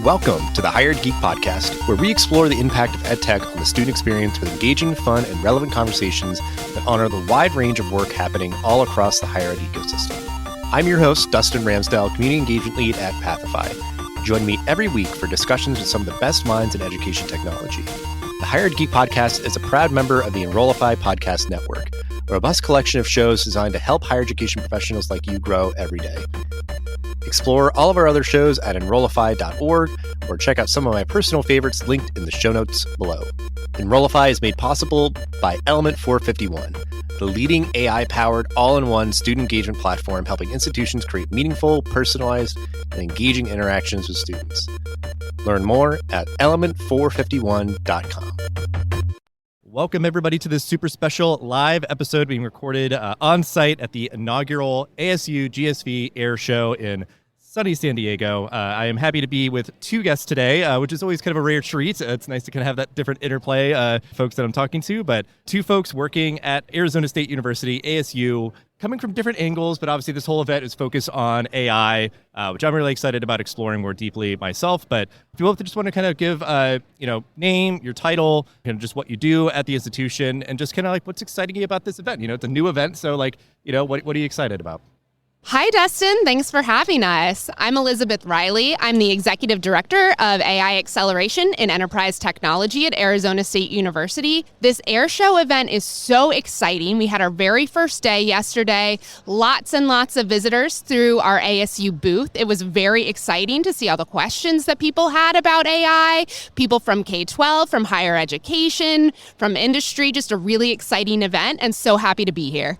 Welcome to the Hired Geek Podcast, where we explore the impact of EdTech on the student experience with engaging, fun, and relevant conversations that honor the wide range of work happening all across the higher ed ecosystem. I'm your host, Dustin Ramsdell, Community Engagement Lead at Pathify. Join me every week for discussions with some of the best minds in education technology. The Hired Geek Podcast is a proud member of the Enrollify Podcast Network, a robust collection of shows designed to help higher education professionals like you grow every day. Explore all of our other shows at enrollify.org or check out some of my personal favorites linked in the show notes below. Enrollify is made possible by Element 451, the leading AI-powered all-in-one student engagement platform helping institutions create meaningful, personalized, and engaging interactions with students. Learn more at element451.com. Welcome, everybody, to this super special live episode being recorded on-site at the inaugural ASU+GSV Air Show in sunny San Diego. I am happy to be with two guests today, which is always kind of a rare treat. It's nice to kind of have that different interplay, folks that I'm talking to, but two folks working at Arizona State University, ASU, coming from different angles, but obviously this whole event is focused on AI, which I'm really excited about exploring more deeply myself. But if you both just want to kind of give, name, your title, kind of just what you do at the institution, and just kind of like what's exciting you about this event. You know, it's a new event, so like, what are you excited about? Hi, Dustin. Thanks for having us. I'm Elizabeth Reilley. I'm the Executive Director of AI Acceleration in Enterprise Technology at Arizona State University. This Air Show event is so exciting. We had our very first day yesterday. Lots and lots of visitors through our ASU booth. It was very exciting to see all the questions that people had about AI, people from K-12, from higher education, from industry. Just a really exciting event, and so happy to be here.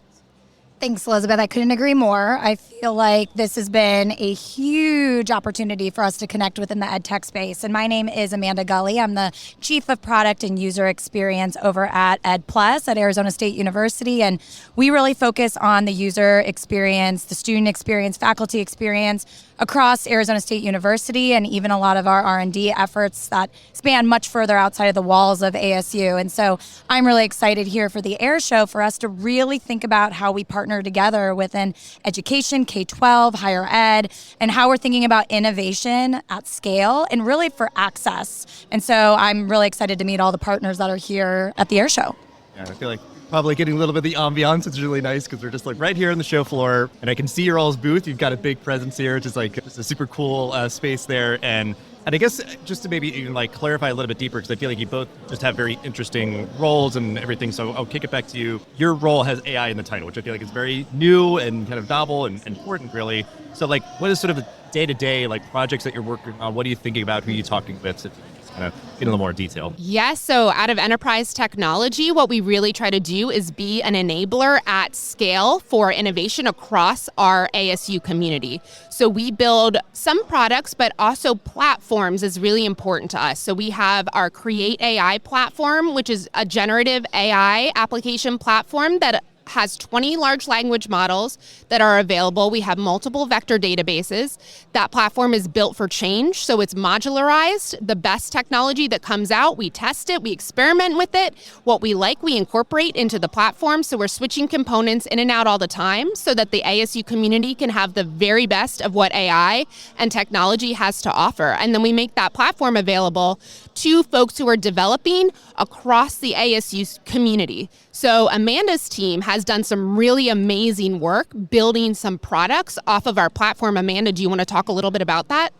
Thanks, Elizabeth. I couldn't agree more. I feel like this has been a huge opportunity for us to connect within the EdTech space. And my name is Amanda Gulley. I'm the Chief of Product and User Experience over at EdPlus at Arizona State University. And we really focus on the user experience, the student experience, faculty experience across Arizona State University, and even a lot of our R&D efforts that span much further outside of the walls of ASU. And so I'm really excited here for the Air Show for us to really think about how we partner together within education, K-12, higher ed, and how we're thinking about innovation at scale and really for access. And so I'm really excited to meet all the partners that are here at the Air Show. Yeah, I feel like probably getting a little bit of the ambiance. It's really nice because we're just like right here on the show floor, and I can see your all's booth. You've got a big presence here, just like just a super cool space there. And I guess just to maybe even like clarify a little bit deeper, because I feel like you both just have very interesting roles and everything. So I'll kick it back to you. Your role has AI in the title, which I feel like is very new and kind of novel and important, really. So like, what is sort of the day-to-day like projects that you're working on? What are you thinking about? Who are you talking with? So kind of get in a little more detail. Yes, so out of enterprise technology, what we really try to do is be an enabler at scale for innovation across our ASU community. So we build some products, but also platforms is really important to us. So we have our Create AI platform, which is a generative AI application platform that has 20 large language models that are available. We have multiple vector databases. That platform is built for change, so it's modularized. The best technology that comes out, we test it, we experiment with it. What we like, we incorporate into the platform, so we're switching components in and out all the time so that the ASU community can have the very best of what AI and technology has to offer. And then we make that platform available to folks who are developing across the ASU community. So Amanda's team has done some really amazing work building some products off of our platform. Amanda, do you want to talk a little bit about that?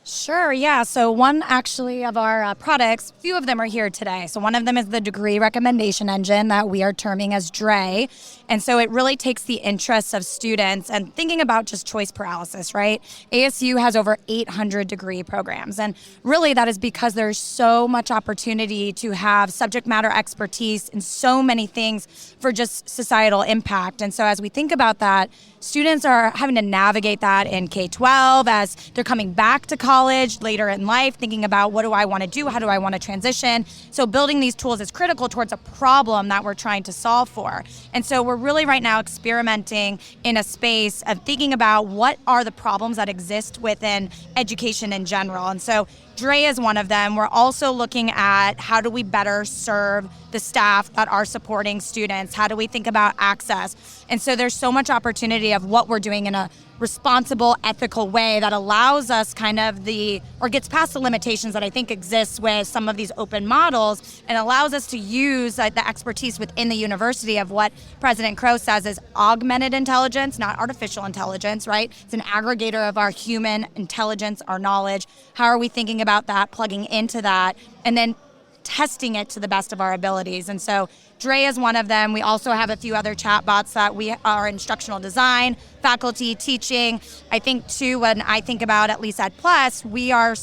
Sure, yeah. So one actually of our products, few of them are here today. So one of them is the degree recommendation engine that we are terming as DRE. And so it really takes the interests of students and thinking about just choice paralysis, right? ASU has over 800 degree programs. And really that is because there's so much opportunity to have subject matter expertise in so many things for just societal impact. And so as we think about that, students are having to navigate that in K-12 as they're coming back to college later in life, thinking about what do I want to do? How do I want to transition? So building these tools is critical towards a problem that we're trying to solve for. And so we're really right now experimenting in a space of thinking about what are the problems that exist within education in general. And so Dre is one of them. We're also looking at how do we better serve the staff that are supporting students? How do we think about access? And so there's so much opportunity of what we're doing in a responsible, ethical way that allows us gets past the limitations that I think exists with some of these open models and allows us to use the expertise within the university of what President Crow says is augmented intelligence, not artificial intelligence, right? It's an aggregator of our human intelligence, our knowledge. How are we thinking about that, plugging into that, and then testing it to the best of our abilities? And so Dre is one of them. We also have a few other chatbots that we are instructional design, faculty, teaching. I think too, when I think about at least EdPlus, we are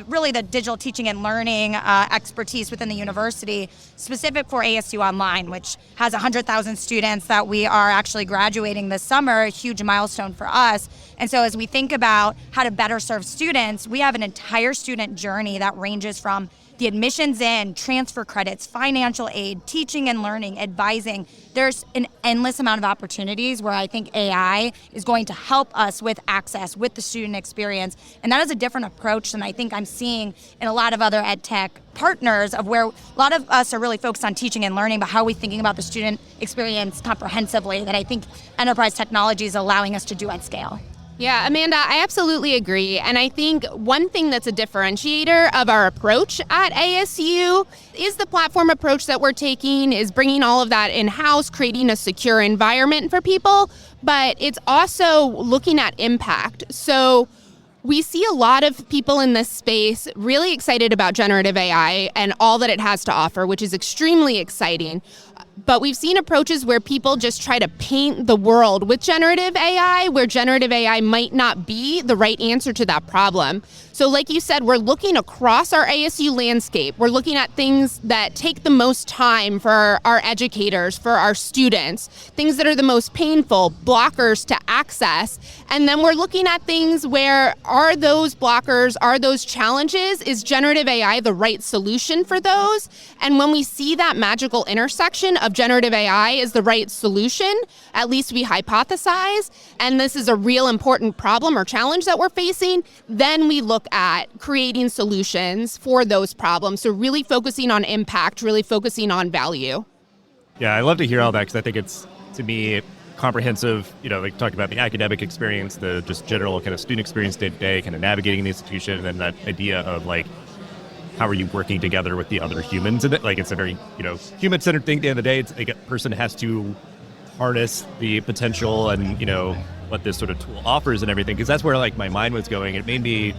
really the digital teaching and learning expertise within the university, specific for ASU Online, which has 100,000 students that we are actually graduating this summer, a huge milestone for us. And so as we think about how to better serve students, we have an entire student journey that ranges from the admissions in, transfer credits, financial aid, teaching and learning, advising. There's an endless amount of opportunities where I think AI is going to help us with access, with the student experience. And that is a different approach than I think I'm seeing in a lot of other ed tech partners, of where a lot of us are really focused on teaching and learning, but how are we thinking about the student experience comprehensively, that I think enterprise technology is allowing us to do at scale. Yeah, Amanda, I absolutely agree. And I think one thing that's a differentiator of our approach at ASU is the platform approach that we're taking, is bringing all of that in-house, creating a secure environment for people, but it's also looking at impact. So we see a lot of people in this space really excited about generative AI and all that it has to offer, which is extremely exciting. But we've seen approaches where people just try to paint the world with generative AI, where generative AI might not be the right answer to that problem. So like you said, we're looking across our ASU landscape. We're looking at things that take the most time for our educators, for our students, things that are the most painful, blockers to access. And then we're looking at things where are those blockers, are those challenges? Is generative AI the right solution for those? And when we see that magical intersection of generative AI is the right solution, at least we hypothesize, and this is a real important problem or challenge that we're facing, then we look at creating solutions for those problems. So really focusing on impact, really focusing on value. Yeah, I love to hear all that, because I think it's, to me, comprehensive, like talking about the academic experience, the just general kind of student experience day to day, kind of navigating the institution, and then that idea of like, how are you working together with the other humans in it? Like, it's a very, human-centered thing at the end of the day. It's like a person has to harness the potential and, what this sort of tool offers and everything. Because that's where like my mind was going. It made me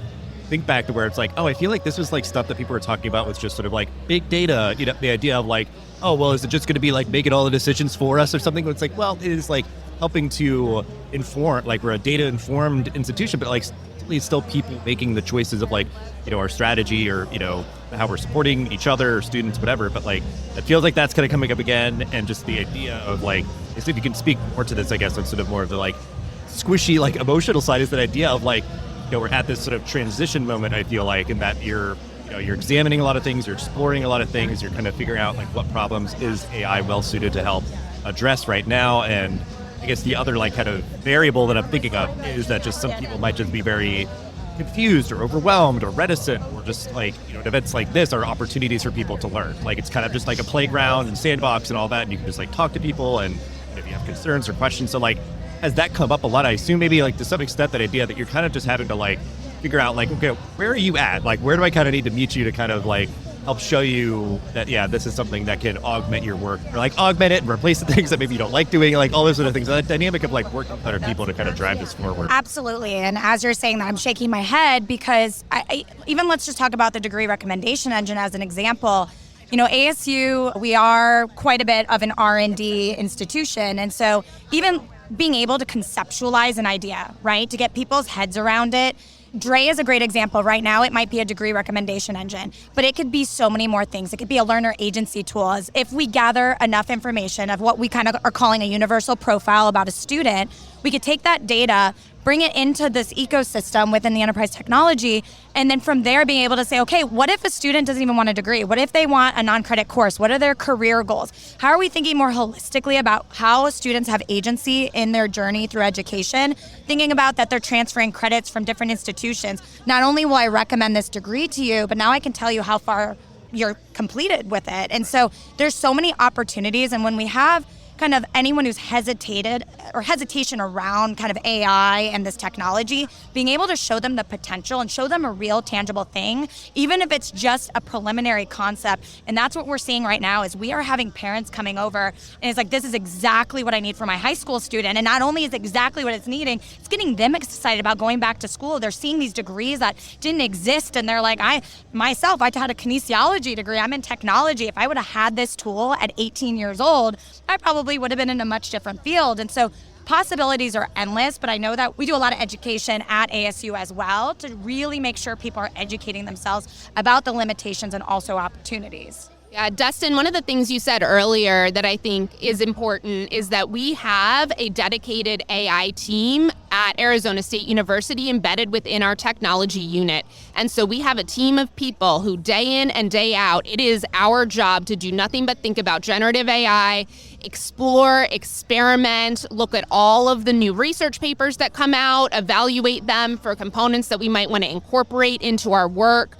think back to where it's like, oh, I feel like this was like stuff that people were talking about with just sort of like big data, the idea of like, oh, well, is it just going to be like making all the decisions for us or something? But it's like, well, it is like helping to inform, like we're a data-informed institution, but like it's still people making the choices of like, our strategy or, how we're supporting each other, students, whatever. But like, it feels like that's kind of coming up again. And just the idea of like, if you can speak more to this, I guess, on sort of more of the like squishy, like emotional side, is that idea of like, we're at this sort of transition moment, I feel like, in that you're examining a lot of things, you're exploring a lot of things, you're kind of figuring out like what problems is AI well suited to help address right now. And I guess the other like kind of variable that I'm thinking of is that just some people might just be very confused or overwhelmed or reticent, or just like, events like this are opportunities for people to learn. Like it's kind of just like a playground and sandbox and all that, and you can just like talk to people and if you have concerns or questions. So like, has that come up a lot? I assume maybe like to some extent that idea that you're kind of just having to like figure out like, okay, where are you at? Like, where do I kind of need to meet you to kind of like help show you that, yeah, this is something that can augment your work, or like augment it and replace the things that maybe you don't like doing, like all those sort of things. That dynamic of like working with other people to kind of drive this forward. Absolutely. And as you're saying that, I'm shaking my head because I even let's just talk about the degree recommendation engine as an example. ASU, we are quite a bit of an R&D institution. And so even being able to conceptualize an idea, right, to get people's heads around it. Dre is a great example. Right now, it might be a degree recommendation engine, but it could be so many more things. It could be a learner agency tool. If we gather enough information of what we kind of are calling a universal profile about a student, we could take that data, bring it into this ecosystem within the enterprise technology, and then from there being able to say, okay, what if a student doesn't even want a degree? What if they want a non-credit course? What are their career goals? How are we thinking more holistically about how students have agency in their journey through education? Thinking about that they're transferring credits from different institutions institutions, not only will I recommend this degree to you, but now I can tell you how far you're completed with it. And so there's so many opportunities. And when we have kind of anyone who's hesitation around kind of AI and this technology, being able to show them the potential and show them a real tangible thing, even if it's just a preliminary concept. And that's what we're seeing right now is we are having parents coming over and it's like, this is exactly what I need for my high school student. And not only is it exactly what it's needing, it's getting them excited about going back to school. They're seeing these degrees that didn't exist. And they're like, I had a kinesiology degree. I'm in technology. If I would have had this tool at 18 years old, I probably would have been in a much different field. And so possibilities are endless, but I know that we do a lot of education at ASU as well to really make sure people are educating themselves about the limitations and also opportunities. Yeah, Dustin, one of the things you said earlier that I think is important is that we have a dedicated AI team at Arizona State University embedded within our technology unit. And so we have a team of people who day in and day out, it is our job to do nothing but think about generative AI, explore, experiment, look at all of the new research papers that come out, evaluate them for components that we might want to incorporate into our work.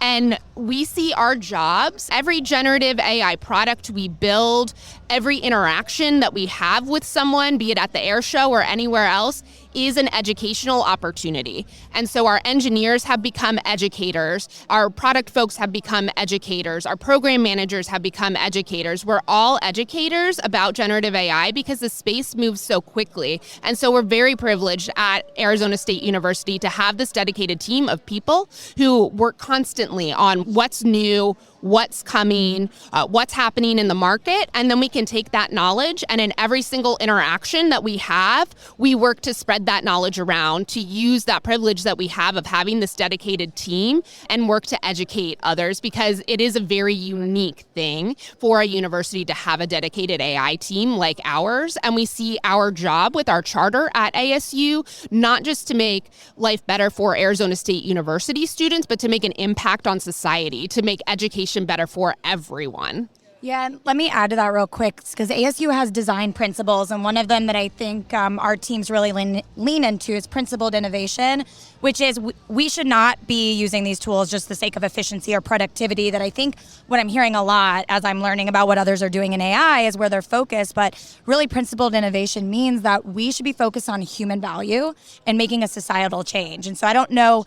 And we see our jobs, every generative AI product we build, every interaction that we have with someone, be it at the air show or anywhere else, is an educational opportunity. And so our engineers have become educators, our product folks have become educators, our program managers have become educators. We're all educators about generative AI because the space moves so quickly. And so we're very privileged at Arizona State University to have this dedicated team of people who work constantly on what's new, what's coming, what's happening in the market, and then we can take that knowledge and in every single interaction that we have, we work to spread that knowledge around, to use that privilege that we have of having this dedicated team and work to educate others, because it is a very unique thing for a university to have a dedicated AI team like ours. And we see our job with our charter at ASU, not just to make life better for Arizona State University students, but to make an impact on society, to make education better for everyone. Yeah, and let me add to that real quick, because ASU has design principles, and one of them that I think our teams really lean into is principled innovation, which is we should not be using these tools just for the sake of efficiency or productivity. That I think what I'm hearing a lot as I'm learning about what others are doing in AI is where they're focused, but really principled innovation means that we should be focused on human value and making a societal change. And so I don't know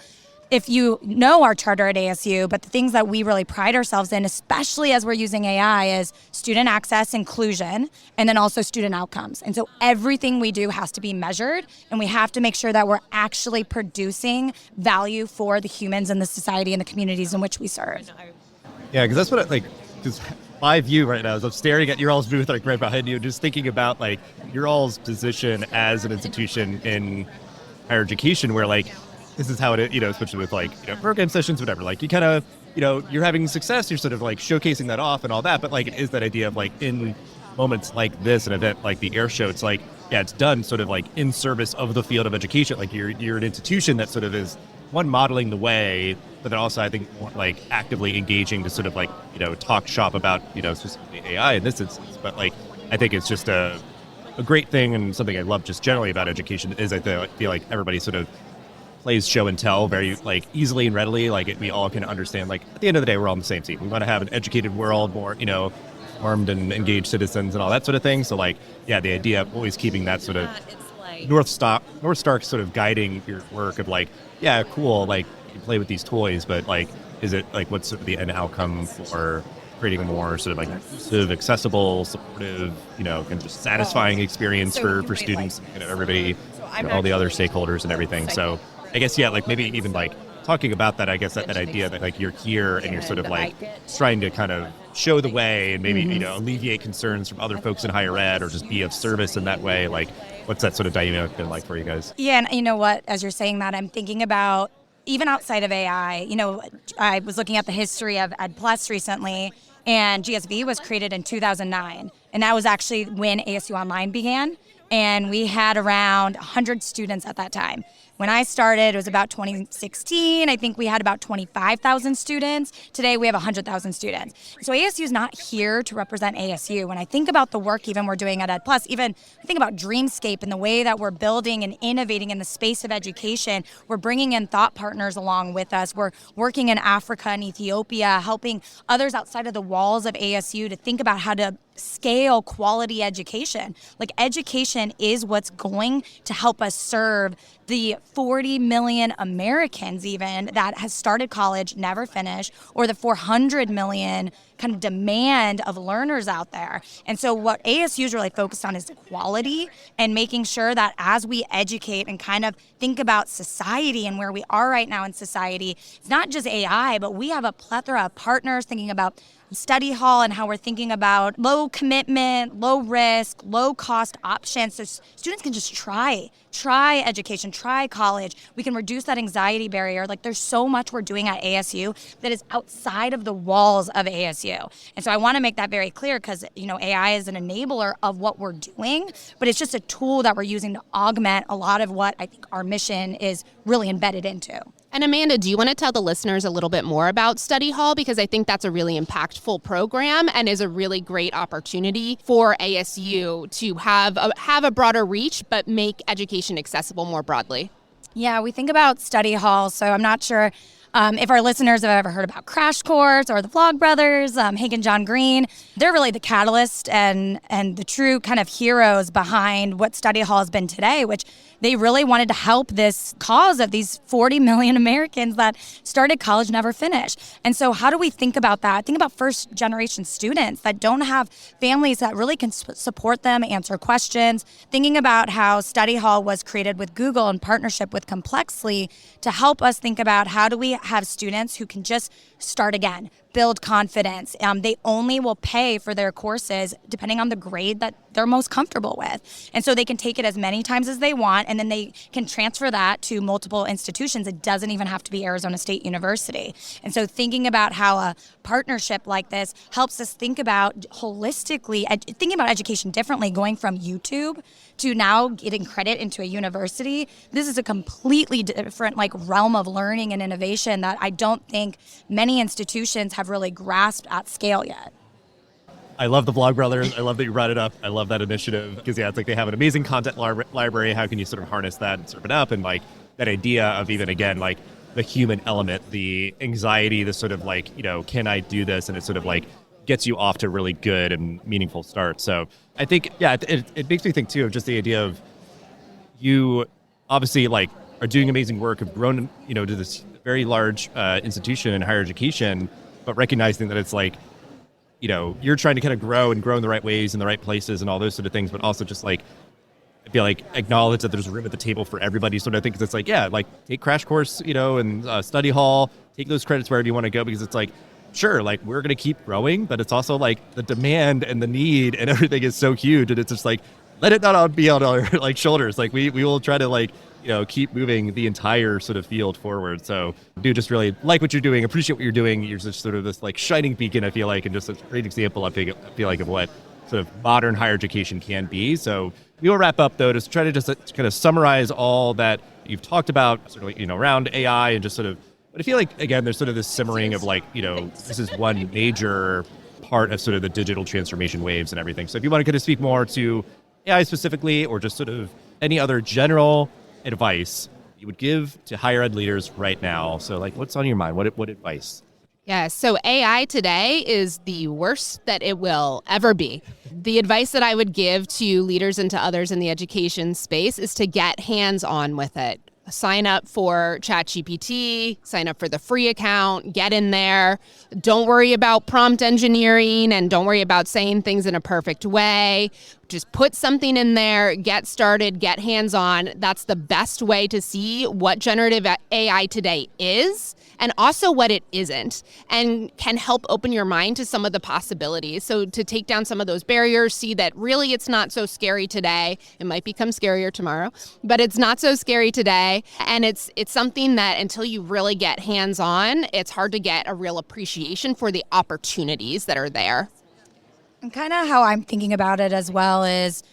if you know our charter at ASU, but the things that we really pride ourselves in, especially as we're using AI, is student access, inclusion, and then also student outcomes. And so everything we do has to be measured, and we have to make sure that we're actually producing value for the humans and the society and the communities in which we serve. Yeah, because that's what because my view right now is I'm staring at your all's booth right behind you, just thinking about your all's position as an institution in higher education, where this is how it is, especially with program sessions, whatever. You kind of, you're having success, you're sort of showcasing that off and all that. But it is that idea of in moments like this, an event like the air show, it's it's done sort of in service of the field of education. You're an institution that sort of is one modeling the way, but then also I think actively engaging to sort of talk shop about specifically AI in this instance. But I think it's just a great thing, and something I love just generally about education is I feel like everybody sort of plays show and tell very easily and readily. We all can understand. At the end of the day, we're all on the same team. We want to have an educated world, more armed and engaged citizens, and all that sort of thing. So the idea of always keeping that sort of North Star sort of guiding your work of cool. You play with these toys, but is it what's sort of the end outcome for creating a more sort of inclusive, accessible, supportive, kind of just satisfying experience for students, everybody, all the other stakeholders and everything. So I guess, maybe even talking about that, I guess that idea that you're here and you're sort of trying to kind of show the way and maybe, alleviate concerns from other folks in higher ed or just be of service in that way. What's that sort of dynamic been like for you guys? Yeah, and you know what, as you're saying that, I'm thinking about even outside of AI, I was looking at the history of EdPlus recently, and GSV was created in 2009. And that was actually when ASU Online began. And we had around 100 students at that time. When I started, it was about 2016. I think we had about 25,000 students. Today, we have 100,000 students. So ASU is not here to represent ASU. When I think about the work even we're doing at EdPlus, even I think about Dreamscape and the way that we're building and innovating in the space of education, we're bringing in thought partners along with us. We're working in Africa and Ethiopia, helping others outside of the walls of ASU to think about how to scale quality education. Like, education is what's going to help us serve the 40 million Americans even that has started college, never finished, or the 400 million kind of demand of learners out there. And so what ASU is really focused on is quality and making sure that as we educate and kind of think about society and where we are right now in society, it's not just AI, but we have a plethora of partners thinking about study hall and how we're thinking about low commitment, low risk, low cost options so students can just try education, try college. We can reduce that anxiety barrier. Like, there's so much we're doing at ASU that is outside of the walls of ASU. And so I want to make that very clear because, AI is an enabler of what we're doing, but it's just a tool that we're using to augment a lot of what I think our mission is really embedded into. And Amanda, do you want to tell the listeners a little bit more about Study Hall? Because I think that's a really impactful program and is a really great opportunity for ASU to have a broader reach, but make education accessible more broadly. Yeah, we think about Study Hall, so I'm not sure if our listeners have ever heard about Crash Course or the Vlogbrothers, Hank and John Green. They're really the catalyst and the true kind of heroes behind what Study Hall has been today, which they really wanted to help this cause of these 40 million Americans that started college, never finished. And so how do we think about that? Think about first generation students that don't have families that really can support them, answer questions. Thinking about how Study Hall was created with Google in partnership with Complexly to help us think about how do we have students who can just start again, build confidence. They only will pay for their courses depending on the grade that they're most comfortable with. And so they can take it as many times as they want, and then they can transfer that to multiple institutions. It doesn't even have to be Arizona State University. And so thinking about how a partnership like this helps us think about holistically, thinking about education differently, going from YouTube to now getting credit into a university. This is a completely different realm of learning and innovation that I don't think many institutions have really grasped at scale yet. I love the Vlogbrothers. I love that you brought it up. I love that initiative because, it's like they have an amazing content library. How can you sort of harness that and serve it up? And that idea of even, again, the human element, the anxiety, the sort of can I do this? And it sort of gets you off to a really good and meaningful start. So I think, it makes me think too of just the idea of you obviously are doing amazing work, have grown, to this very large institution in higher education, but recognizing that it's you're trying to kind of grow in the right ways in the right places and all those sort of things, but also just I feel acknowledge that there's room at the table for everybody sort of thing. Because it's take Crash Course, and Study Hall, take those credits wherever you want to go, because it's sure, we're going to keep growing, but it's also the demand and the need and everything is so huge. And it's just let it not all be on our shoulders. We will try to keep moving the entire sort of field forward. So do just really like what you're doing, appreciate what you're doing. You're just sort of this shining beacon, I feel and just a great example, I feel of what sort of modern higher education can be. So we will wrap up though, to try to just kind of summarize all that you've talked about sort of, around AI and just sort of, but I feel again, there's sort of this simmering of this is one major part of sort of the digital transformation waves and everything. So if you want to kind of speak more to AI specifically, or just sort of any other general advice you would give to higher ed leaders right now. So what's on your mind? What advice? Yeah, so AI today is the worst that it will ever be. The advice that I would give to leaders and to others in the education space is to get hands-on with it. Sign up for ChatGPT, sign up for the free account, get in there. Don't worry about prompt engineering and don't worry about saying things in a perfect way. Just put something in there, get started, get hands-on. That's the best way to see what generative AI today is and also what it isn't, and can help open your mind to some of the possibilities. So to take down some of those barriers, see that really it's not so scary today. It might become scarier tomorrow, but it's not so scary today. And it's something that until you really get hands-on, it's hard to get a real appreciation for the opportunities that are there. And kind of how I'm thinking about it as well is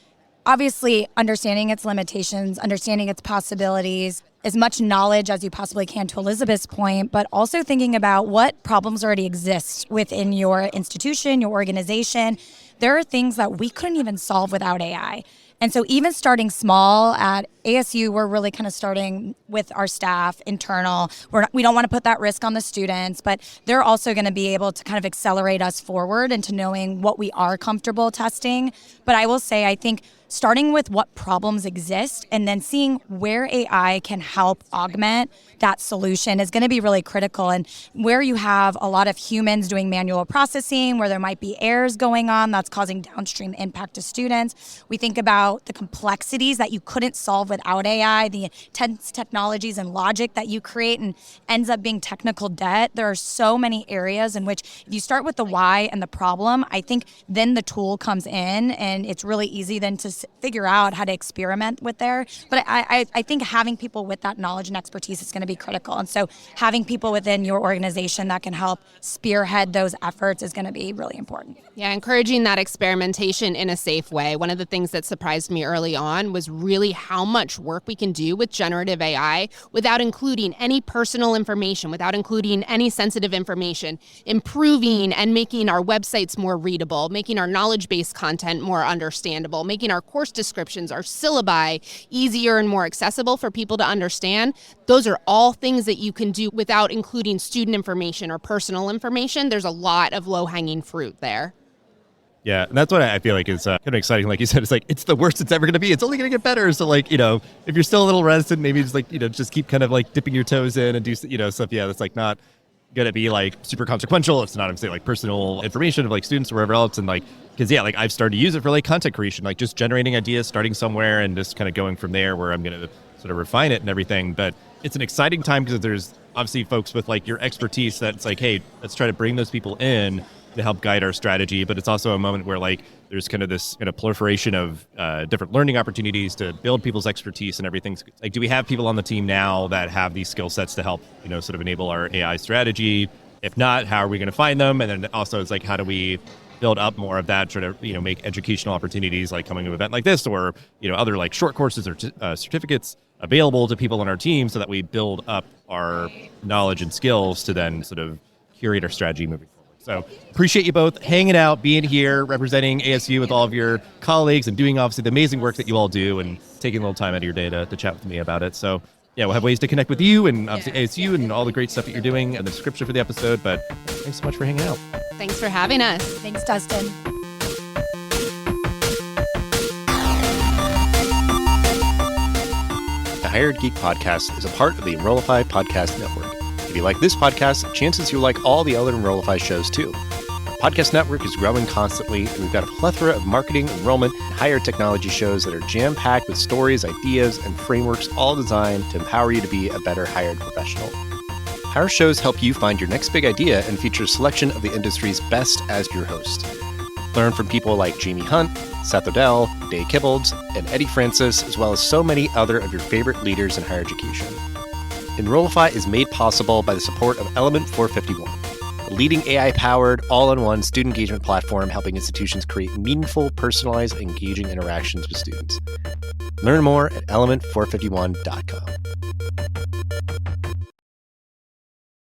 obviously understanding its limitations, understanding its possibilities, as much knowledge as you possibly can to Elizabeth's point, but also thinking about what problems already exist within your institution, your organization. There are things that we couldn't even solve without AI. And so even starting small at ASU, we're really kind of starting with our staff, internal. We don't want to put that risk on the students, but they're also going to be able to kind of accelerate us forward into knowing what we are comfortable testing. But I will say, I think starting with what problems exist and then seeing where AI can help augment that solution is going to be really critical. And where you have a lot of humans doing manual processing, where there might be errors going on that's causing downstream impact to students, we think about the complexities that you couldn't solve without AI, the intense technologies and logic that you create and ends up being technical debt. There are so many areas in which if you start with the why and the problem, I think then the tool comes in and it's really easy then to figure out how to experiment with there. But I think having people with that knowledge and expertise is going to be critical. And so having people within your organization that can help spearhead those efforts is going to be really important. Yeah, encouraging that experimentation in a safe way. One of the things that surprised me early on was really how much work we can do with generative AI without including any personal information, without including any sensitive information, improving and making our websites more readable, making our knowledge-based content more understandable, making our course descriptions, our syllabi easier and more accessible for people to understand. Those are all things that you can do without including student information or personal information. There's a lot of low-hanging fruit there. Yeah, and that's what I feel like is kind of exciting. Like you said, it's like, it's the worst it's ever going to be. It's only going to get better. So like, if you're still a little reticent, maybe just like, just keep kind of like dipping your toes in and do, stuff. Yeah, that's like not going to be like super consequential. It's not, I'm saying like personal information of like students or wherever else. And like, because yeah, like I've started to use it for like content creation, like just generating ideas, starting somewhere and just kind of going from there where I'm going to sort of refine it and everything. But it's an exciting time because there's obviously folks with like your expertise that's like, hey, let's try to bring those people in to help guide our strategy. But it's also a moment where like there's kind of this kind of proliferation of different learning opportunities to build people's expertise and everything. Like, do we have people on the team now that have these skill sets to help, sort of enable our AI strategy? If not, how are we going to find them? And then also it's like, how do we build up more of that, try to, make educational opportunities like coming to an event like this or, other like short courses or certificates available to people on our team so that we build up our knowledge and skills to then sort of curate our strategy moving forward. So appreciate you both hanging out, being here, representing ASU with all of your colleagues and doing obviously the amazing work that you all do and taking a little time out of your day to chat with me about it. So yeah, we'll have ways to connect with you and obviously ASU and all the great stuff that you're doing and the description for the episode. But thanks so much for hanging out. Thanks for having us. Thanks, Dustin. The Hired Geek Podcast is a part of the Enrollify Podcast Network. If you like this podcast, chances you'll like all the other Enrollify shows too. Our podcast network is growing constantly, and we've got a plethora of marketing, enrollment, and higher technology shows that are jam-packed with stories, ideas, and frameworks all designed to empower you to be a better hired professional. Our shows help you find your next big idea and feature a selection of the industry's best as your host. Learn from people like Jamie Hunt, Seth Odell, Dave Kibbolds, and Eddie Francis, as well as so many other of your favorite leaders in higher education. Enrollify is made possible by the support of Element 451, a leading AI-powered, all-in-one student engagement platform helping institutions create meaningful, personalized, engaging interactions with students. Learn more at element451.com.